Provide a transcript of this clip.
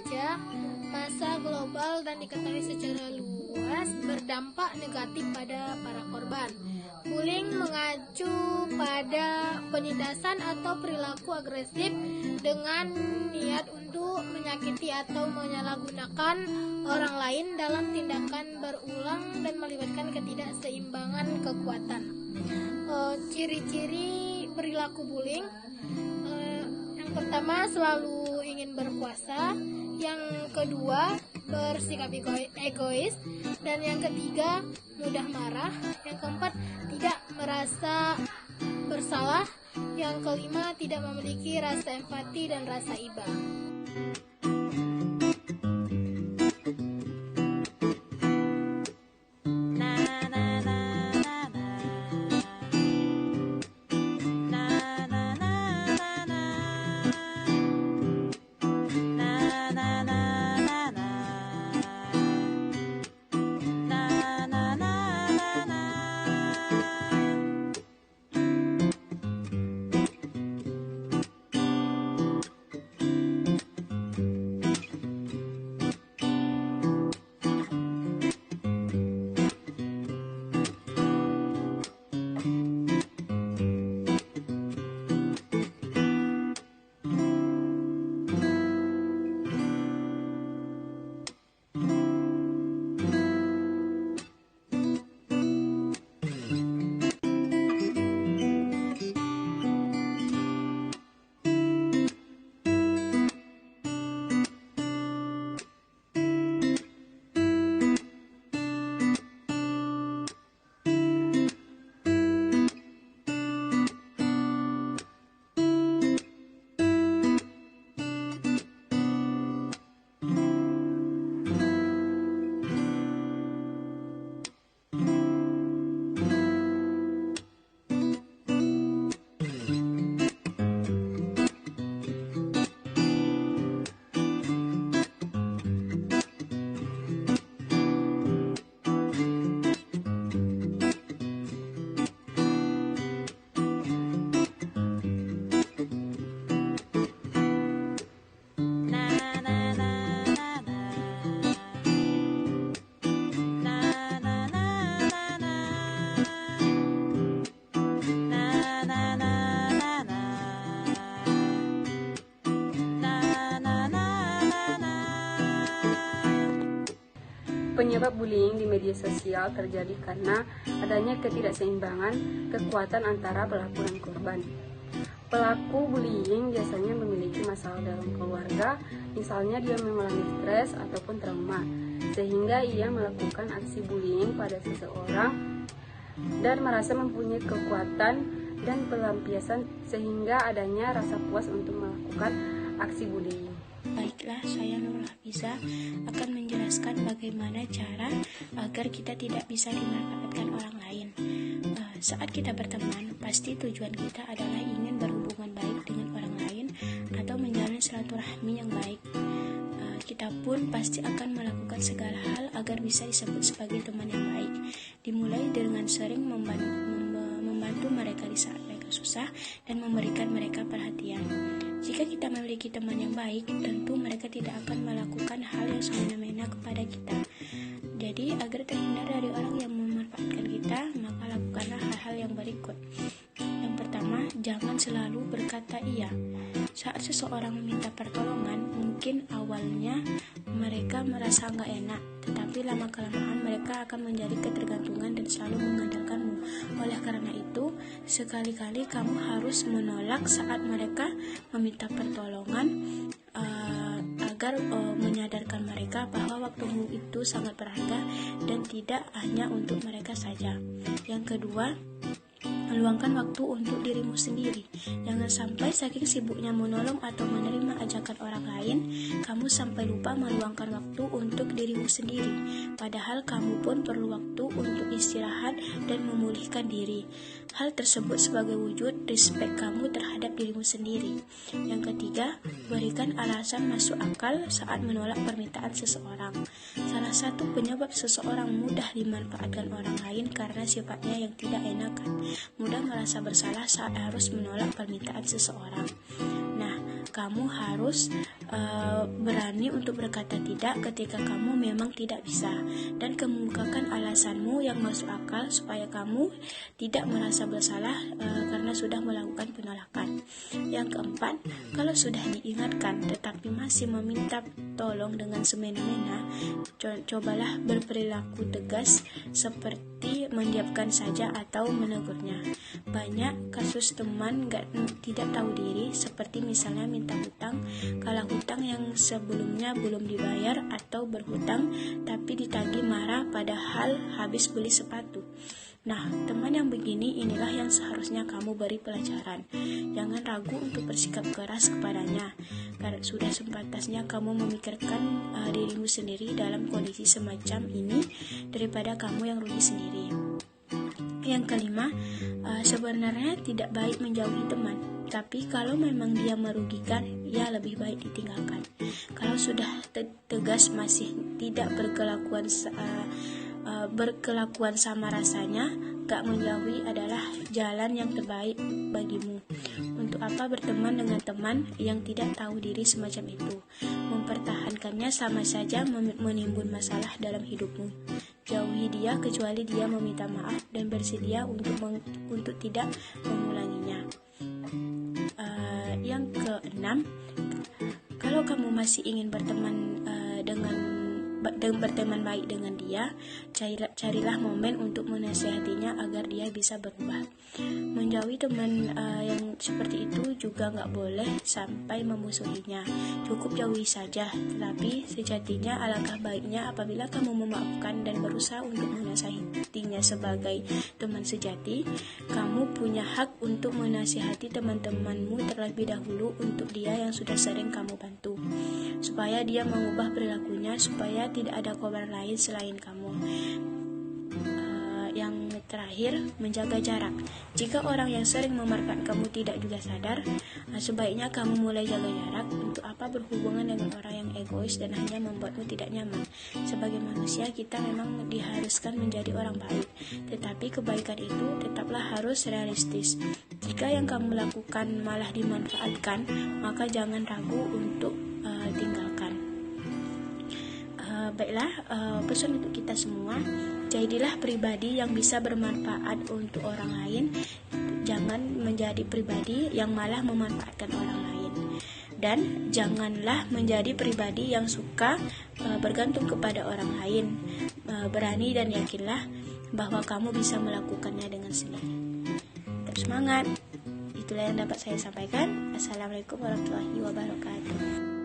saja, masa global dan diketahui secara luas berdampak negatif pada para korban. Bullying mengacu pada penindasan atau perilaku agresif dengan niat untuk menyakiti atau menyalahgunakan orang lain dalam tindakan berulang dan melibatkan ketidakseimbangan kekuatan. Ciri-ciri perilaku bullying, yang pertama selalu ingin berkuasa, yang kedua bersikap egois, dan yang ketiga mudah marah, yang keempat tidak merasa bersalah, yang kelima tidak memiliki rasa empati dan rasa iba. Penyebab bullying di media sosial terjadi karena adanya ketidakseimbangan kekuatan antara pelaku dan korban. Pelaku bullying biasanya memiliki masalah dalam keluarga, misalnya dia mengalami stres ataupun trauma, sehingga ia melakukan aksi bullying pada seseorang dan merasa mempunyai kekuatan dan pelampiasan sehingga adanya rasa puas untuk melakukan aksi bullying. Baiklah, saya Nurul Hafizah akan menjelaskan bagaimana cara agar kita tidak bisa dimanfaatkan orang lain. Saat kita berteman, pasti tujuan kita adalah ingin berhubungan baik dengan orang lain atau menjalin silaturahmi yang baik. Kita pun pasti akan melakukan segala hal agar bisa disebut sebagai teman yang baik. Dimulai dengan sering membantu mereka di saat mereka susah dan memberikan mereka perhatian. Jika kita memiliki teman yang baik, tentu mereka tidak akan melakukan hal yang semena-mena kepada kita. Jadi, agar terhindar dari orang yang memanfaatkan kita, maka lakukanlah hal-hal yang berikut. Yang pertama, jangan selalu berkata iya. Saat seseorang meminta pertolongan, mungkin awalnya mereka merasa nggak enak, tetapi lama-kelamaan mereka akan menjadi ketergantungan dan selalu mengandalkanmu. Oleh karena itu, sekali-kali kamu harus menolak saat mereka meminta pertolongan agar menyadarkan mereka bahwa waktumu itu sangat berharga dan tidak hanya untuk mereka saja. Yang kedua, meluangkan waktu untuk dirimu sendiri. Jangan sampai saking sibuknya menolong atau menerima ajakan orang lain, kamu sampai lupa meluangkan waktu untuk dirimu sendiri. Padahal kamu pun perlu waktu untuk istirahat dan memulihkan diri. Hal tersebut sebagai wujud respek kamu terhadap dirimu sendiri. Yang ketiga, berikan alasan masuk akal saat menolak permintaan seseorang. Salah satu penyebab seseorang mudah dimanfaatkan orang lain karena sifatnya yang tidak enakan, mudah merasa bersalah saat harus menolak permintaan seseorang. Nah, kamu harus berani untuk berkata tidak ketika kamu memang tidak bisa, dan kemukakan alasanmu yang masuk akal supaya kamu tidak merasa bersalah karena sudah melakukan penolakan. Yang keempat, kalau sudah diingatkan tetapi masih meminta tolong dengan semena-mena, cobalah berperilaku tegas seperti mendiamkan saja atau menegurnya. Banyak kasus teman tidak tahu diri, seperti misalnya minta hutang kalau hutang yang sebelumnya belum dibayar, atau berhutang tapi ditagih marah padahal habis beli sepatu. Nah, teman yang begini inilah yang seharusnya kamu beri pelajaran. Jangan ragu untuk bersikap keras kepadanya, karena sudah sepantasnya kamu memikirkan dirimu sendiri dalam kondisi semacam ini daripada kamu yang rugi sendiri. Yang kelima, sebenarnya tidak baik menjauhi teman, tapi kalau memang dia merugikan, ya lebih baik ditinggalkan. Kalau sudah tegas masih tidak berkelakuan sama rasanya, gak menjauhi adalah jalan yang terbaik bagimu. Untuk apa berteman dengan teman yang tidak tahu diri semacam itu? Mempertahankannya sama saja menimbun masalah dalam hidupmu. Jauhi dia kecuali dia meminta maaf dan bersedia untuk tidak mengulanginya. Yang keenam, kalau kamu masih ingin berteman berteman baik dengan dia, carilah momen untuk menasihatinya agar dia bisa berubah. Menjauhi teman yang seperti itu juga nggak boleh sampai memusuhinya. Cukup jauhi saja, tetapi sejatinya alangkah baiknya apabila kamu memaafkan dan berusaha untuk menasihatinya sebagai teman sejati. Kamu punya hak untuk menasihati teman-temanmu terlebih dahulu untuk dia yang sudah sering kamu bantu, supaya dia mengubah perilakunya, supaya tidak ada korban lain selain kamu. Yang terakhir, menjaga jarak. Jika orang yang sering memanfaatkan kamu tidak juga sadar, sebaiknya kamu mulai jaga jarak. Untuk apa berhubungan dengan orang yang egois dan hanya membuatmu tidak nyaman? Sebagai manusia, kita memang diharuskan menjadi orang baik, tetapi kebaikan itu tetaplah harus realistis. Jika yang kamu lakukan malah dimanfaatkan, maka jangan ragu untuk tinggalkan. Baiklah, pesan untuk kita semua, jadilah pribadi yang bisa bermanfaat untuk orang lain. Jangan menjadi pribadi yang malah memanfaatkan orang lain. Dan janganlah menjadi pribadi yang suka bergantung kepada orang lain. Berani dan yakinlah bahwa kamu bisa melakukannya dengan sendiri. Tetap semangat. Itulah yang dapat saya sampaikan. Assalamualaikum warahmatullahi wabarakatuh.